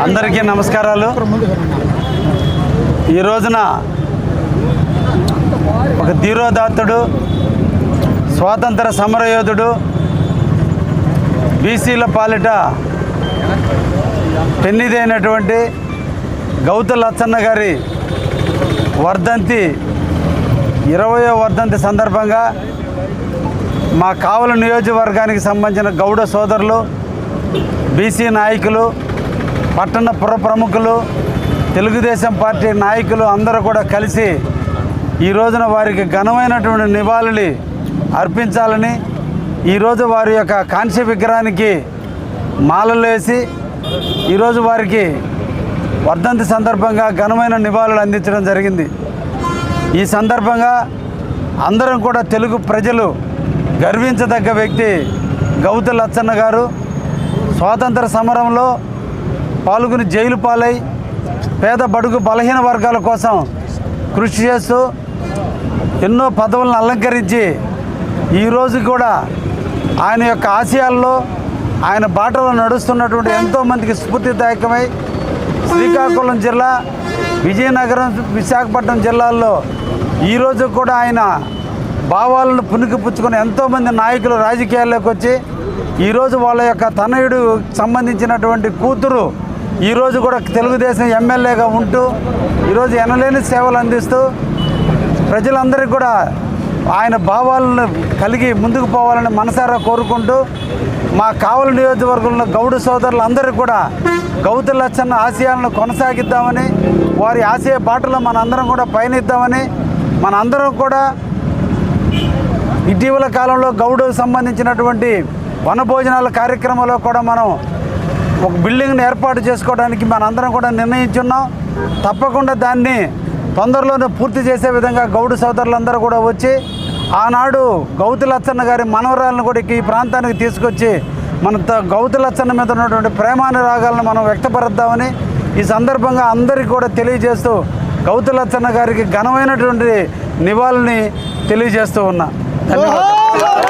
అందరికీ నమస్కారాలు. ఈ రోజున ఒక ధీరోదాత్తుడు, స్వాతంత్ర సమరయోధుడు, బీసీల పాలిట పెన్నిదైనటువంటి గౌతు లచ్చన్న గారి వర్ధంతి 20వ వర్ధంతి సందర్భంగా మా కావలి నియోజకవర్గానికి సంబంధించిన గౌడ సోదరులు, బీసీ నాయకులు, పట్టణ పుర ప్రముఖులు, తెలుగుదేశం పార్టీ నాయకులు అందరూ కూడా కలిసి ఈ రోజున వారికి ఘనమైనటువంటి నివాళులు అర్పించాలని, ఈరోజు వారి యొక్క కాంస్య విగ్రహానికి మాలలు వేసి ఈరోజు వారికి వర్ధంతి సందర్భంగా ఘనమైన నివాళులు అందించడం జరిగింది. ఈ సందర్భంగా అందరం కూడా తెలుగు ప్రజలు గర్వించదగ్గ వ్యక్తి గౌతు లచ్చన్న గారు. స్వాతంత్ర సమరంలో పాల్గొని జైలు పాలై పేద బడుగు బలహీన వర్గాల కోసం కృషి చేస్తూ ఎన్నో పదవులను అలంకరించి ఈరోజు కూడా ఆయన యొక్క ఆశయాల్లో ఆయన బాటలో నడుస్తున్నటువంటి ఎంతోమందికి స్ఫూర్తిదాయకమై శ్రీకాకుళం జిల్లా, విజయనగరం, విశాఖపట్నం జిల్లాల్లో ఈరోజు కూడా ఆయన భావాలను పుణికిపుచ్చుకుని ఎంతోమంది నాయకులు రాజకీయాల్లోకి వచ్చి ఈరోజు వాళ్ళ యొక్క తనయుడు సంబంధించినటువంటి కూతురు ఈరోజు కూడా తెలుగుదేశం ఎమ్మెల్యేగా ఉంటూ ఈరోజు ఎనలేని సేవలు అందిస్తూ ప్రజలందరికీ కూడా ఆయన భావాలను కలిగి ముందుకు పోవాలని మనసారా కోరుకుంటూ మా కావలి నియోజకవర్గంలో గౌడ సోదరులందరికీ కూడా గౌతు లచ్చన్న ఆశయాలను కొనసాగిద్దామని, వారి ఆశయ బాటలో మనందరం కూడా పయనిద్దామని, మనందరం కూడా ఇటీవల కాలంలో గౌడకు సంబంధించినటువంటి వనభోజనాల కార్యక్రమంలో కూడా మనం ఒక బిల్డింగ్ని ఏర్పాటు చేసుకోవడానికి మనందరం కూడా నిర్ణయించున్నాం. తప్పకుండా దాన్ని తొందరలోనే పూర్తి చేసే విధంగా గౌడ సోదరులందరూ కూడా వచ్చి ఆనాడు గౌతు లచ్చన్న గారి మనవరాలను కూడా ఈ ప్రాంతానికి తీసుకొచ్చి మన గౌతు లచ్చన్న మీద ఉన్నటువంటి ప్రేమానురాగాలను మనం వ్యక్తపరుద్దామని ఈ సందర్భంగా అందరికీ కూడా తెలియజేస్తూ గౌతు లచ్చన్న గారికి ఘనమైనటువంటి నివాళిని తెలియజేస్తూ ఉన్నా. ధన్యవాదాలు.